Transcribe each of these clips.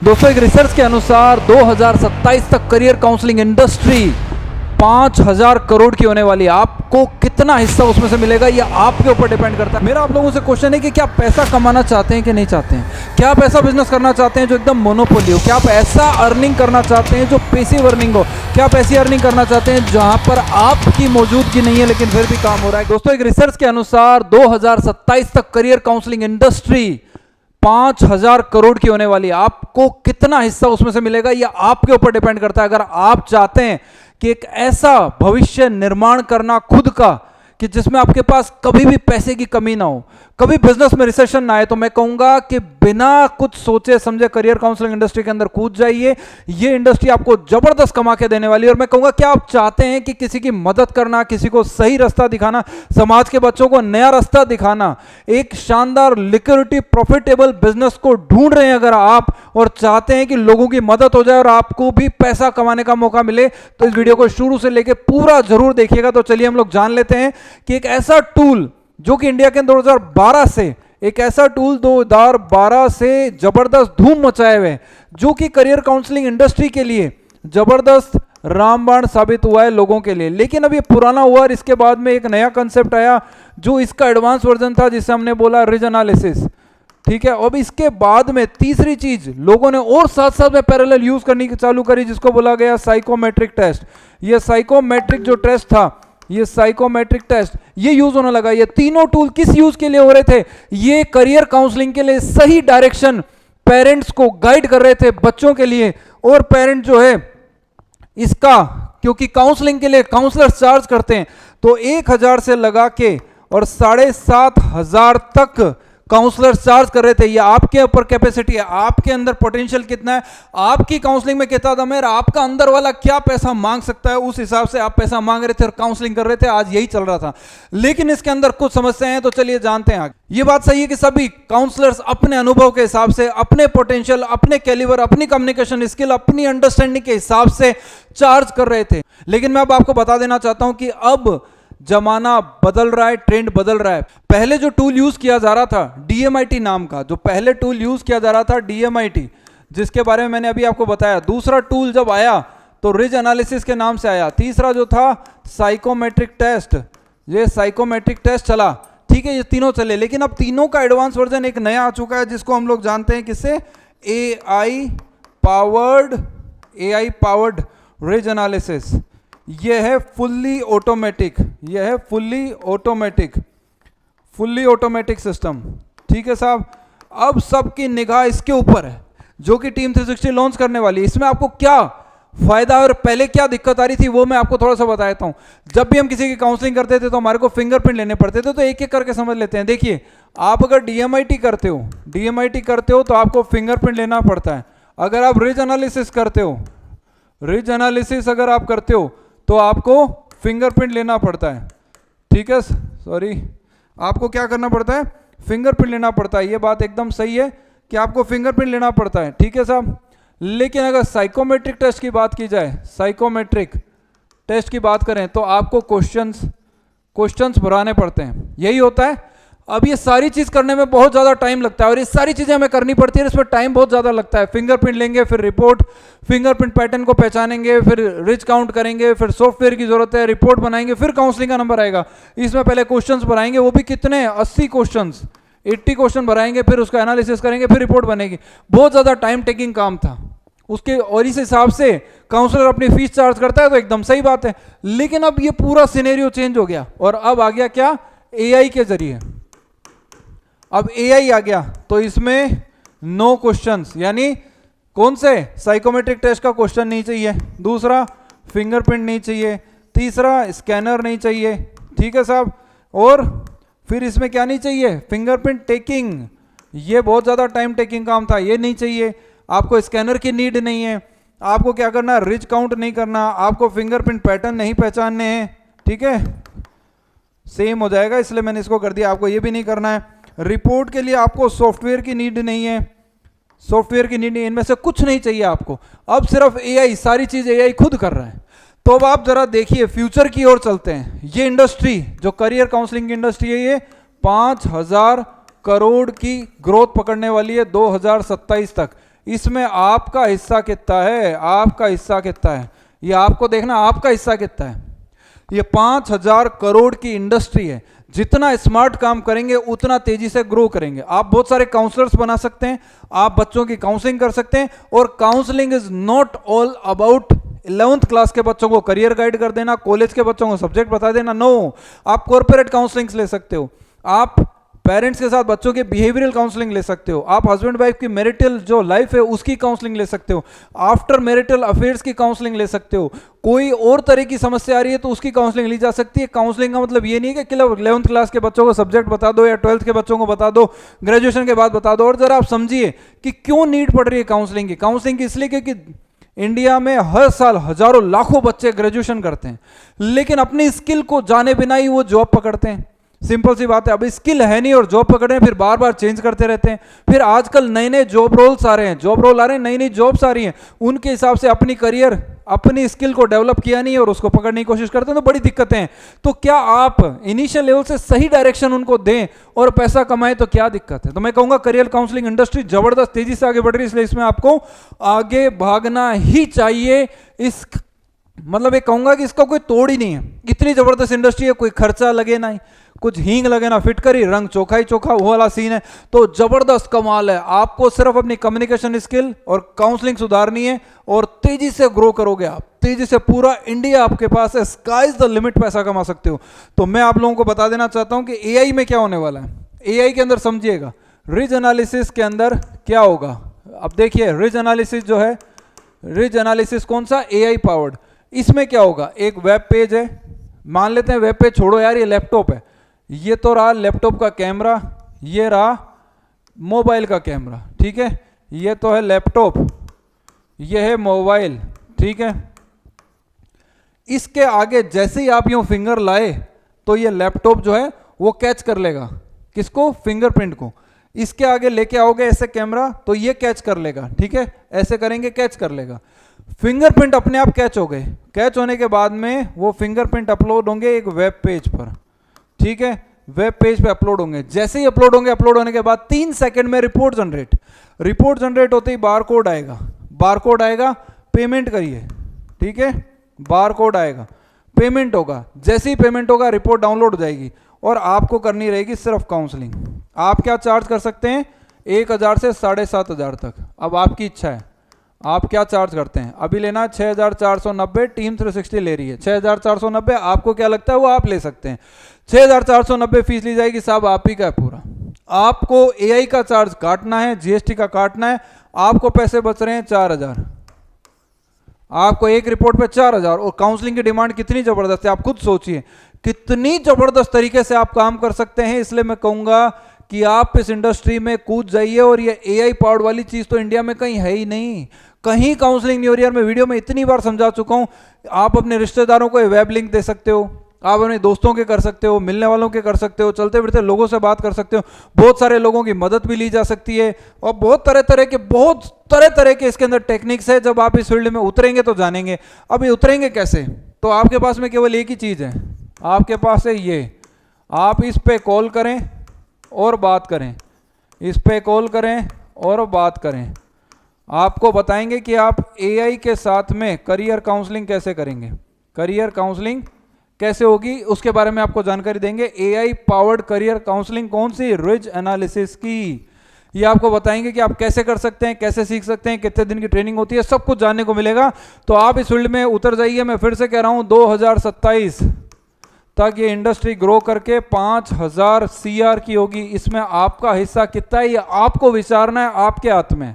दोस्तों एक रिसर्च के अनुसार 2027 तक करियर काउंसलिंग इंडस्ट्री 5000 करोड़ की होने वाली है। आपको कितना हिस्सा उसमें से मिलेगा ये आपके ऊपर डिपेंड करता है। मेरा आप लोगों से क्वेश्चन है कि क्या आप पैसा कमाना चाहते हैं कि नहीं चाहते हैं? क्या आप ऐसा बिजनेस करना चाहते हैं जो एकदम मोनोपोली हो? क्या आप ऐसा अर्निंग करना चाहते हैं जो पैसिव अर्निंग हो? क्या आप ऐसी अर्निंग करना चाहते हैं जहां पर आपकी मौजूदगी नहीं है लेकिन फिर भी काम हो रहा है? दोस्तों एक रिसर्च के अनुसार 2027 तक करियर काउंसलिंग इंडस्ट्री 5000 करोड़ की होने वाली है। आपको कितना हिस्सा उसमें से मिलेगा ये आपके ऊपर डिपेंड करता है। अगर आप चाहते हैं कि एक ऐसा भविष्य निर्माण करना खुद का कि जिसमें आपके पास कभी भी पैसे की कमी ना हो, कभी बिजनेस में रिसेशन ना आए, तो मैं कहूंगा कि बिना कुछ सोचे समझे करियर काउंसलिंग इंडस्ट्री के अंदर कूद जाइए। ये इंडस्ट्री आपको जबरदस्त कमा के देने वाली है। और मैं कहूंगा क्या आप चाहते हैं कि किसी की मदद करना, किसी को सही रास्ता दिखाना, समाज के बच्चों को नया रास्ता दिखाना, एक शानदार लिक्विडिटी प्रॉफिटेबल बिजनेस को ढूंढ रहे हैं अगर आप, और चाहते हैं कि लोगों की मदद हो जाए और आपको भी पैसा कमाने का मौका मिले, तो इस वीडियो को शुरू से लेकर पूरा जरूर देखिएगा। तो चलिए हम लोग जान लेते हैं कि एक ऐसा टूल जो कि इंडिया के 2012 से, एक ऐसा टूल 2012 से जबरदस्त धूम मचाए हुए, जो कि करियर काउंसलिंग इंडस्ट्री के लिए जबरदस्त रामबाण साबित हुआ है लोगों के लिए। लेकिन अब ये पुराना हुआ और इसके बाद में एक नया कंसेप्ट आया जो इसका एडवांस वर्जन था, जिसे हमने बोला रिज एनालिसिस। ठीक है, अब इसके बाद में तीसरी चीज लोगों ने और साथ साथ में पैरेलल यूज करनी चालू करी, जिसको बोला गया साइकोमेट्रिक टेस्ट। ये साइकोमेट्रिक जो टेस्ट था, ये साइकोमेट्रिक टेस्ट ये यूज होने लगा। ये तीनों टूल किस यूज के लिए हो रहे थे? ये करियर काउंसलिंग के लिए सही डायरेक्शन पेरेंट्स को गाइड कर रहे थे बच्चों के लिए। और पेरेंट जो है इसका, क्योंकि काउंसलिंग के लिए काउंसलर चार्ज करते हैं, तो 1000 से लगा के और 7500 तक काउंसलर चार्ज कर रहे थे। ये आपके ऊपर कैपेसिटी है, आपके अंदर पोटेंशियल कितना है, आपकी काउंसलिंग में कितना दम है, आपका अंदर वाला क्या पैसा मांग सकता है, उस हिसाब से आप पैसा मांग रहे थे और काउंसलिंग कर रहे थे। आज यही चल रहा था। लेकिन इसके अंदर कुछ समस्याएं हैं, तो चलिए जानते हैं आगे। ये बात सही है कि सभी काउंसलर्स अपने अनुभव के हिसाब से, अपने पोटेंशियल, अपने कैलिबर, अपनी कम्युनिकेशन स्किल, अपनी अंडरस्टैंडिंग के हिसाब से चार्ज कर रहे थे। लेकिन मैं अब आपको बता देना चाहता हूं कि अब जमाना बदल रहा है, ट्रेंड बदल रहा है। पहले जो टूल यूज किया जा रहा था DMIT नाम का, जो पहले टूल यूज किया जा रहा था DMIT, जिसके बारे में मैंने अभी आपको बताया। दूसरा टूल जब आया तो रिज एनालिसिस के नाम से आया। तीसरा जो था साइकोमेट्रिक टेस्ट, ये साइकोमेट्रिक टेस्ट चला। ठीक है, ये तीनों चले, लेकिन अब तीनों का एडवांस वर्जन एक नया आ चुका है, जिसको हम लोग जानते हैं किससे? AI powered ridge analysis. यह है फुल्ली ऑटोमेटिक, यह है फुल्ली ऑटोमेटिक सिस्टम। ठीक है साहब, अब सबकी निगाह इसके ऊपर है, जो कि टीम 360 लॉन्च करने वाली है। इसमें आपको क्या फायदा और पहले क्या दिक्कत आ रही थी वो मैं आपको थोड़ा सा बता देता हूं। जब भी हम किसी की काउंसलिंग करते थे तो हमारे को फिंगरप्रिंट लेने पड़ते थे, तो एक एक करके समझ लेते हैं। देखिए, आप अगर DMIT करते हो तो आपको फिंगरप्रिंट लेना पड़ता है। अगर आप रिज एनालिसिस अगर आप करते हो तो आपको फिंगरप्रिंट लेना पड़ता है। ठीक है, सॉरी, आपको क्या करना पड़ता है? फिंगरप्रिंट लेना पड़ता है। ये बात एकदम सही है कि आपको फिंगरप्रिंट लेना पड़ता है। ठीक है साहब, लेकिन अगर साइकोमेट्रिक टेस्ट की बात की जाए, साइकोमेट्रिक टेस्ट की बात करें, तो आपको क्वेश्चंस भराने पड़ते हैं। यही होता है। अब ये सारी चीज करने में बहुत ज्यादा टाइम लगता है और ये सारी चीजें हमें करनी पड़ती है, इसमें टाइम बहुत ज्यादा लगता है। फिंगरप्रिंट लेंगे, फिर रिपोर्ट, फिंगरप्रिंट पैटर्न को पहचानेंगे, फिर रिच काउंट करेंगे, फिर सॉफ्टवेयर की जरूरत है, रिपोर्ट बनाएंगे, फिर काउंसलिंग का नंबर आएगा। इसमें पहले क्वेश्चंस भराएंगे, वो भी कितने? 80 क्वेश्चन भराएंगे, फिर उसका एनालिसिस करेंगे, फिर रिपोर्ट बनेगी। बहुत ज्यादा टाइम टेकिंग काम था उसके, और इस हिसाब से काउंसलर अपनी फीस चार्ज करता है, तो एकदम सही बात है। लेकिन अब ये पूरा सिनेरियो चेंज हो गया और अब आ गया क्या? AI के जरिए। अब AI आ गया तो इसमें नो क्वेश्चंस, यानी कौन से? साइकोमेट्रिक टेस्ट का क्वेश्चन नहीं चाहिए, दूसरा फिंगरप्रिंट नहीं चाहिए, तीसरा स्कैनर नहीं चाहिए। ठीक है साहब, और फिर इसमें क्या नहीं चाहिए? फिंगरप्रिंट टेकिंग, ये बहुत ज़्यादा टाइम टेकिंग काम था, ये नहीं चाहिए। आपको स्कैनर की नीड नहीं है, आपको क्या करना? रिच काउंट नहीं करना, आपको फिंगरप्रिंट पैटर्न नहीं पहचानने हैं। ठीक है, सेम हो जाएगा, इसलिए मैंने इसको कर दिया। आपको ये भी नहीं करना है। रिपोर्ट के लिए आपको सॉफ्टवेयर की नीड नहीं है, इनमें से कुछ नहीं चाहिए आपको। अब सिर्फ AI, सारी चीज AI खुद कर रहा है। तो अब आप जरा देखिए, फ्यूचर की ओर चलते हैं। ये इंडस्ट्री जो करियर काउंसलिंग की इंडस्ट्री है, ये 5000 करोड़ की ग्रोथ पकड़ने वाली है 2027 तक। इसमें आपका हिस्सा कितना है, आपका हिस्सा कितना है, ये आपको देखना आपका हिस्सा कितना है। ये 5,000 करोड़ की इंडस्ट्री है, जितना स्मार्ट काम करेंगे उतना तेजी से ग्रो करेंगे। आप बहुत सारे काउंसलर्स बना सकते हैं, आप बच्चों की काउंसलिंग कर सकते हैं, और counselling is not all about 11th class के बच्चों को करियर गाइड कर देना, कॉलेज के बच्चों को सब्जेक्ट बता देना। नो, आप कॉर्पोरेट काउंसलिंग ले सकते हो, आप पेरेंट्स के साथ बच्चों के बिहेवियरल काउंसलिंग ले सकते हो, आप हस्बैंड वाइफ की मैरिटल जो लाइफ है उसकी काउंसलिंग ले सकते हो, आफ्टर मैरिटल अफेयर्स की काउंसलिंग ले सकते हो, कोई और तरह की समस्या आ रही है तो उसकी काउंसलिंग ली जा सकती है। काउंसलिंग का मतलब ये नहीं है कि 11th क्लास के बच्चों को सब्जेक्ट बता दो या 12th के बच्चों को बता दो, ग्रेजुएशन के बाद बता दो। और जरा आप समझिए कि क्यों नीड पड़ रही है काउंसलिंग की। काउंसलिंग की इसलिए क्योंकि इंडिया में हर साल हजारों लाखों बच्चे ग्रेजुएशन करते हैं, लेकिन अपनी स्किल को जाने बिना ही वो जॉब पकड़ते हैं। सिंपल सी बात है, अभी स्किल है नहीं और जॉब पकड़े हैं, फिर बार बार चेंज करते रहते हैं। फिर आजकल नए नए जॉब रोल्स आ रहे हैं, जॉब रोल आ रहे हैं, नई नई जॉब्स आ रही हैं, उनके हिसाब से अपनी करियर अपनी स्किल को डेवलप किया नहीं और उसको पकड़ने की कोशिश करते हैं, तो बड़ी दिक्कतें हैं। तो क्या आप इनिशियल लेवल से सही डायरेक्शन उनको दें और पैसा कमाएं तो क्या दिक्कत है। तो मैं कहूंगा करियर काउंसलिंग इंडस्ट्री जबरदस्त तेजी से आगे बढ़ रही है, इसलिए इसमें आपको आगे भागना ही चाहिए। इस मतलब ये कहूंगा कि इसका कोई तोड़ ही नहीं है, इतनी जबरदस्त इंडस्ट्री है, कोई खर्चा लगे ना, कुछ हींग लगे ना, फिटकरी रंग चोखा ही चोखा, वो वाला सीन है। तो जबरदस्त कमाल है। आपको सिर्फ अपनी कम्युनिकेशन स्किल और काउंसलिंग सुधारनी है और तेजी से ग्रो करोगे आप, तेजी से पूरा इंडिया आपके पास है, स्काई इज द लिमिट, पैसा कमा सकते हो। तो मैं आप लोगों को बता देना चाहता हूं कि एआई में क्या होने वाला है। एआई के अंदर समझिएगा, रिच एनालिसिस के अंदर क्या होगा। अब देखिए रिच एनालिसिस जो है, रिच एनालिसिस कौन सा, एआई पावर्ड। इसमें क्या होगा, एक वेब पेज है, मान लेते हैं वेब पेज छोड़ो यार, ये लैपटॉप है, ये तो रहा लैपटॉप का कैमरा, ये रहा मोबाइल का कैमरा, ठीक है, ये तो है लैपटॉप, ये है मोबाइल, ठीक है। इसके आगे जैसे ही आप यूं फिंगर लाए तो ये लैपटॉप जो है वो कैच कर लेगा, किसको, फिंगरप्रिंट को। इसके आगे लेके आओगे ऐसे कैमरा तो ये कैच कर लेगा, ठीक है, ऐसे करेंगे कैच कर लेगा। फिंगरप्रिंट अपने आप कैच हो गए, कैच होने के बाद में वो फिंगरप्रिंट अपलोड होंगे एक वेब पेज पर, ठीक है, वेब पेज पे अपलोड होंगे। जैसे ही अपलोड होंगे, अपलोड होने के बाद 3 सेकंड में रिपोर्ट जनरेट होते ही बारकोड आएगा, बारकोड आएगा, पेमेंट करिए, ठीक है, बारकोड आएगा, पेमेंट होगा, जैसे ही पेमेंट होगा रिपोर्ट डाउनलोड हो जाएगी और आपको करनी रहेगी सिर्फ काउंसलिंग। आप क्या चार्ज कर सकते हैं, 1,000 से 7,500 तक, अब आपकी इच्छा है आप क्या चार्ज करते हैं। अभी लेना 6,490, टीम 360 ले रही है 6,490, आपको क्या लगता है वो आप ले सकते हैं। 6,490 फीस ली जाएगी, साहब आप ही का है पूरा। आपको एआई का चार्ज काटना है, जीएसटी का काटना है, आपको पैसे बच रहे हैं 4,000, आपको एक रिपोर्ट पे 4,000। और काउंसलिंग की डिमांड कितनी जबरदस्त है, आप खुद सोचिए कितनी जबरदस्त तरीके से आप काम कर सकते हैं। इसलिए मैं कहूंगा कि आप इस इंडस्ट्री में कूद जाइए। और ये एआई पावर्ड वाली चीज तो इंडिया में कहीं है ही नहीं, कहीं काउंसलिंग नहीं हो रही है। मैं वीडियो में इतनी बार समझा चुका हूं। आप अपने रिश्तेदारों को वेब लिंक दे सकते हो, आप अपने दोस्तों के कर सकते हो, मिलने वालों के कर सकते हो, चलते फिरते लोगों से बात कर सकते हो, बहुत सारे लोगों की मदद भी ली जा सकती है। और बहुत तरह तरह के इसके अंदर टेक्निक्स है। जब आप इस फील्ड में उतरेंगे तो जानेंगे। अब ये उतरेंगे कैसे, तो आपके पास में केवल एक ही चीज है, आपके पास है ये, आप इस पे कॉल करें और बात करें, इस पे कॉल करें और बात करें। आपको बताएंगे कि आप एआई के साथ में करियर काउंसलिंग कैसे करेंगे, करियर काउंसलिंग कैसे होगी उसके बारे में आपको जानकारी देंगे। एआई पावर्ड करियर काउंसलिंग कौन सी, रिच एनालिसिस की, ये आपको बताएंगे कि आप कैसे कर सकते हैं, कैसे सीख सकते हैं, कितने दिन की ट्रेनिंग होती है, सब कुछ जानने को मिलेगा। तो आप इस फील्ड में उतर जाइए। मैं फिर से कह रहा हूं 2027 तक ये इंडस्ट्री ग्रो करके 5,000 CR की होगी। इसमें आपका हिस्सा कितना है ये आपको विचारना है, आपके हाथ में।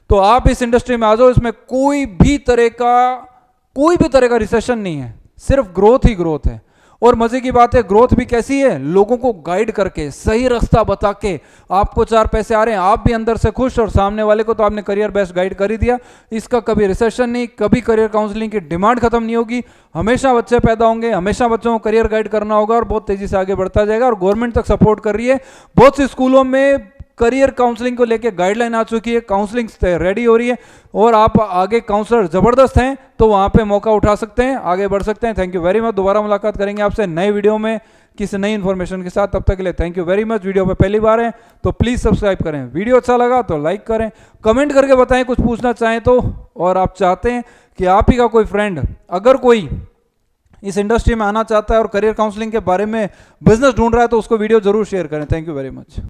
तो आप इस इंडस्ट्री में आ जाओ। इसमें कोई भी तरह का रिसेशन नहीं है, सिर्फ ग्रोथ ही ग्रोथ है। और मजे की बात है, ग्रोथ भी कैसी है, लोगों को गाइड करके, सही रास्ता बता के, आपको 4 पैसे आ रहे हैं, आप भी अंदर से खुश और सामने वाले को तो आपने करियर बेस्ट गाइड कर ही दिया। इसका कभी रिसेशन नहीं, कभी करियर काउंसलिंग की डिमांड खत्म नहीं होगी। हमेशा बच्चे पैदा होंगे, हमेशा बच्चों को करियर गाइड करना होगा और बहुत तेजी से आगे बढ़ता जाएगा। और गवर्नमेंट तक सपोर्ट कर रही है। बहुत से स्कूलों में करियर काउंसलिंग को लेके गाइडलाइन आ चुकी है, काउंसलिंग रेडी हो रही है और आप आगे काउंसलर जबरदस्त हैं तो वहां पे मौका उठा सकते हैं, आगे बढ़ सकते हैं। Thank you very much. दोबारा मुलाकात करेंगे आपसे नए वीडियो में किसी नई इन्फॉर्मेशन के साथ। तब तक के लिए thank you very much. Video पे पहली बार है तो प्लीज सब्सक्राइब करें, वीडियो अच्छा लगा तो लाइक करें, कमेंट करके बताएं कुछ पूछना चाहें तो, और आप चाहते हैं कि आप ही का कोई फ्रेंड अगर कोई इस इंडस्ट्री में आना चाहता है और करियर काउंसलिंग के बारे में बिजनेस ढूंढ रहा है तो उसको वीडियो जरूर शेयर करें। Thank you very much.